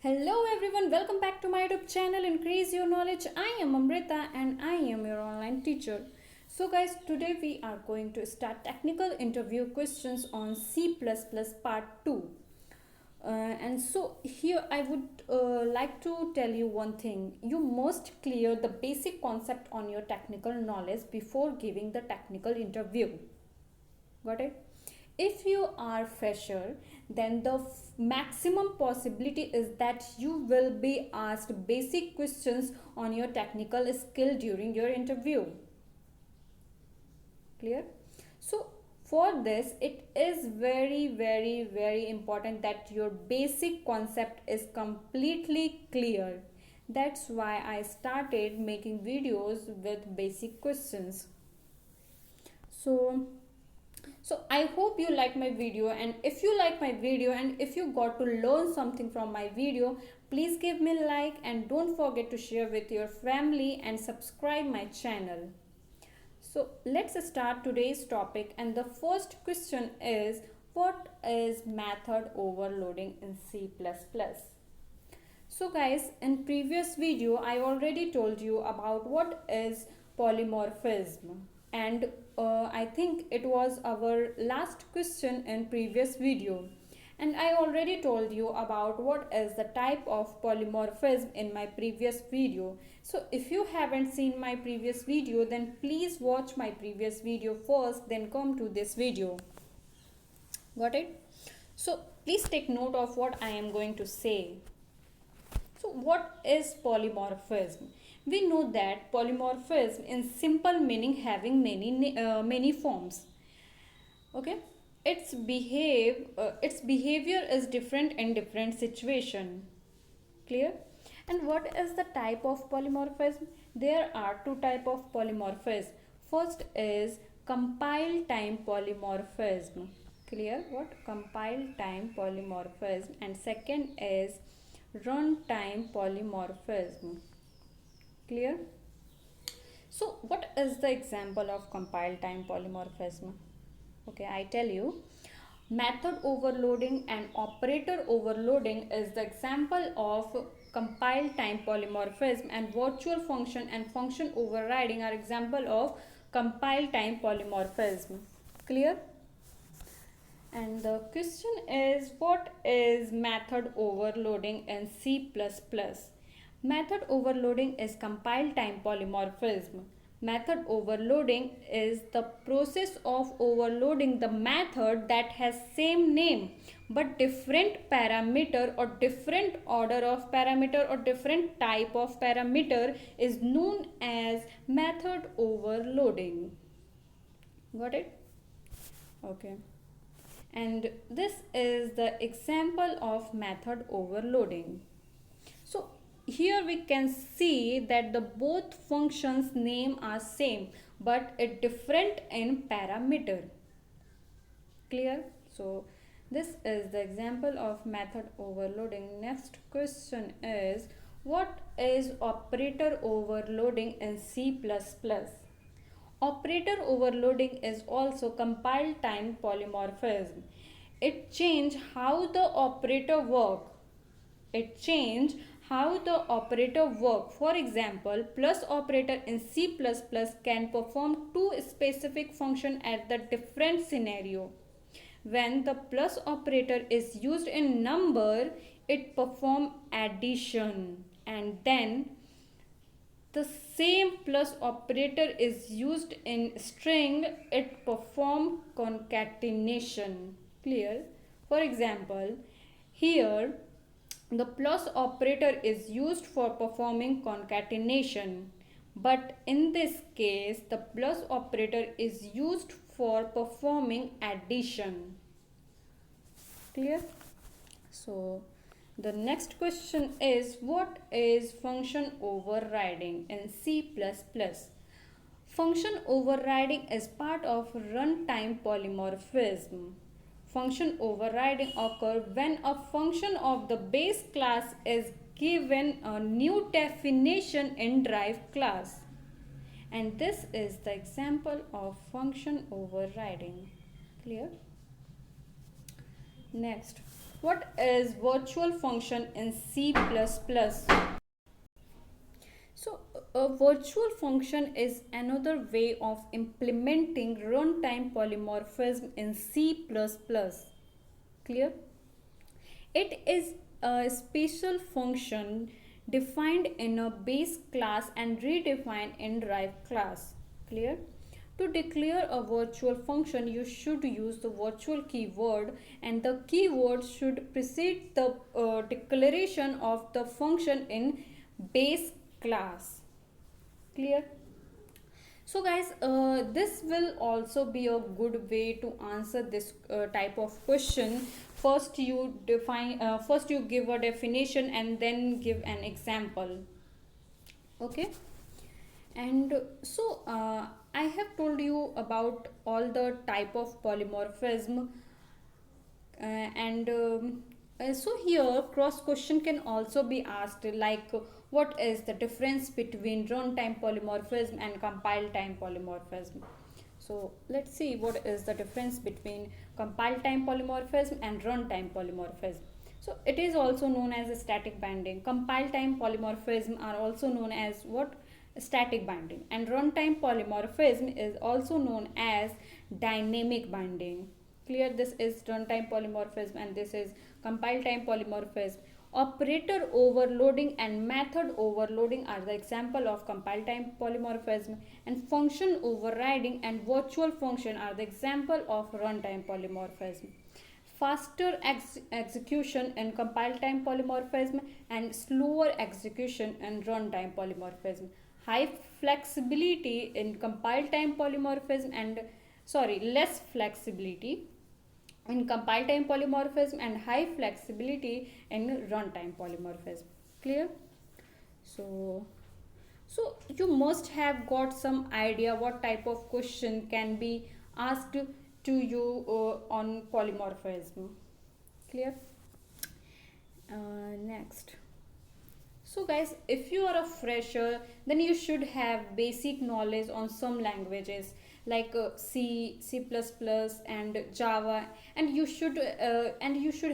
Hello everyone, welcome back to my YouTube channel Increase Your Knowledge. I am Amrita and I am your online teacher. So guys, today we are going to start technical interview questions on C++ part 2. And so here I would like to tell you one thing. You must clear the basic concept on your technical knowledge before giving the technical interview. Got it? If you are fresher, then the maximum possibility is that you will be asked basic questions on your technical skill during your interview. Clear? So for this, it is very important that your basic concept is completely clear. That's why I started making videos with basic questions. So I hope you like my video, and if you like my video and if you got to learn something from my video, please give me a like and don't forget to share with your family and subscribe my channel. So let's start today's topic, and the first question is, what is method overloading in C++? So guys, in previous video I already told you about what is polymorphism, and I think it was our last question in previous video, and I already told you about what is the type of polymorphism in my previous video. So if you haven't seen my previous video, then please watch my previous video first, then come to this video. Got it? So please take note of what I am going to say. So what is polymorphism? We know that polymorphism in simple meaning having many forms. Okay, its behavior is different in different situation. Clear? And what is the type of polymorphism? There are two type of polymorphism. First is compile time polymorphism. Clear? What? Compile time polymorphism. And second is runtime polymorphism. Clear? So what is the example of compile time polymorphism? Okay, I tell you. Method overloading and operator overloading is the example of compile time polymorphism, and virtual function and function overriding are example of compile time polymorphism. Clear? And the question is, what is method overloading in C++? Method overloading is compile time polymorphism. Method overloading is the process of overloading the method that has same name but different parameter or different order of parameter or different type of parameter is known as method overloading. Got it? Okay. And this is the example of method overloading. So here we can see that the both functions name are same but it different in parameter. Clear? So this is the example of method overloading. Next question is, what is operator overloading in C++? Operator overloading is also compile time polymorphism. It change how the operator work. It change how the operator work. For example, plus operator in C++ can perform two specific function at the different scenario. When the plus operator is used in number, it perform addition, and then the same plus operator is used in string, it perform concatenation. Clear? For example, here the plus operator is used for performing concatenation, but in this case the plus operator is used for performing addition. Clear? So the next question is, what is function overriding in C++? Function overriding is part of runtime polymorphism. Function overriding occurs when a function of the base class is given a new definition in derived class. And this is the example of function overriding. Clear? Next. What is virtual function in C++? So, a virtual function is another way of implementing runtime polymorphism in C++. Clear? It is a special function defined in a base class and redefined in derived class. Clear? To declare a virtual function, you should use the virtual keyword, and the keyword should precede the declaration of the function in base class. Clear? So guys, this will also be a good way to answer this type of question. First you give a definition and then give an example. Okay. And so I have told you about all the type of polymorphism, and so here cross question can also be asked, like what is the difference between runtime polymorphism and compile time polymorphism. So let's see what is the difference between compile time polymorphism and runtime polymorphism. So it is also known as a static binding. Compile time polymorphism are also known as what? Static binding. And runtime polymorphism is also known as dynamic binding. Clear? This is runtime polymorphism and this is compile time polymorphism. Operator overloading and method overloading are the example of compile time polymorphism, and function overriding and virtual function are the example of runtime polymorphism. Faster execution in compile time polymorphism and slower execution in runtime polymorphism. High flexibility in compile time polymorphism and less flexibility in compile time polymorphism and high flexibility in runtime polymorphism. Clear? So you must have got some idea what type of question can be asked to you on polymorphism. Clear? Next. So guys, if you are a fresher, then you should have basic knowledge on some languages like C, C++, and Java, and you should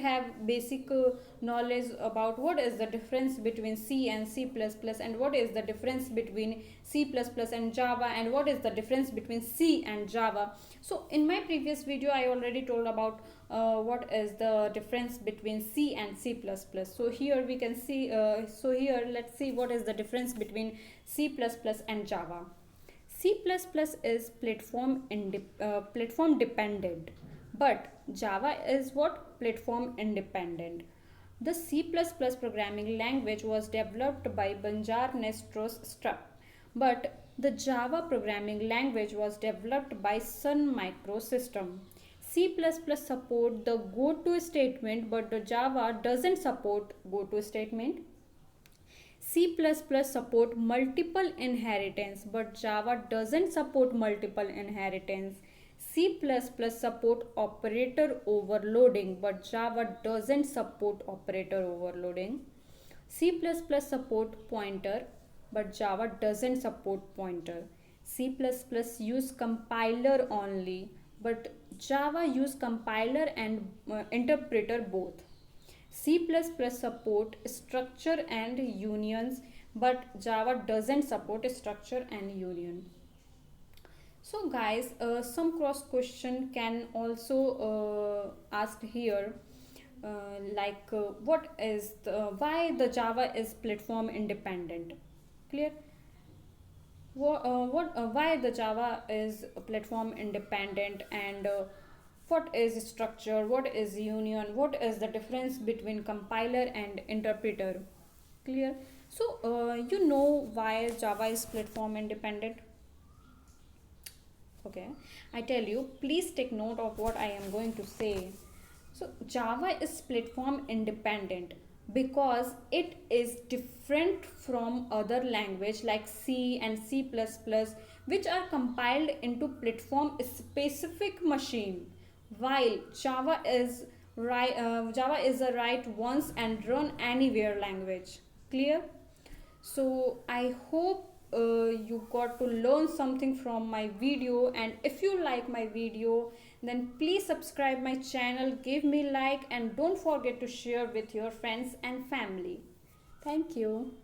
have basic knowledge about what is the difference between C and C++, and what is the difference between C++ and Java, and what is the difference between C and Java. So in my previous video I already told about what is the difference between C and C++. So here we can see, here let's see what is the difference between C++ and Java. C++ is platform dependent, but Java is what? Platform independent. The C++ programming language was developed by Banjar Nestor Strupp, but the Java programming language was developed by Sun Microsystem. C++ support the goto statement, but the Java doesn't support goto statement. C++ support multiple inheritance, but Java doesn't support multiple inheritance. C++ support operator overloading, but Java doesn't support operator overloading. C++ support pointer, but Java doesn't support pointer. C++ use compiler only, but Java use compiler and interpreter both. C++ support structure and unions, but Java doesn't support structure and union. So guys, some cross question can also asked here, what is why the Java is platform independent. Clear? Why the Java is platform independent, and what is structure, what is union, what is the difference between compiler and interpreter. Clear? So you know why Java is platform independent. Okay, I tell you, please take note of what I am going to say. So Java is platform independent because it is different from other language like C and C++, which are compiled into platform specific machine, while Java is a write once and run anywhere language. Clear? So I hope you got to learn something from my video, and if you like my video, then please subscribe my channel, give me like, and don't forget to share with your friends and family. Thank you.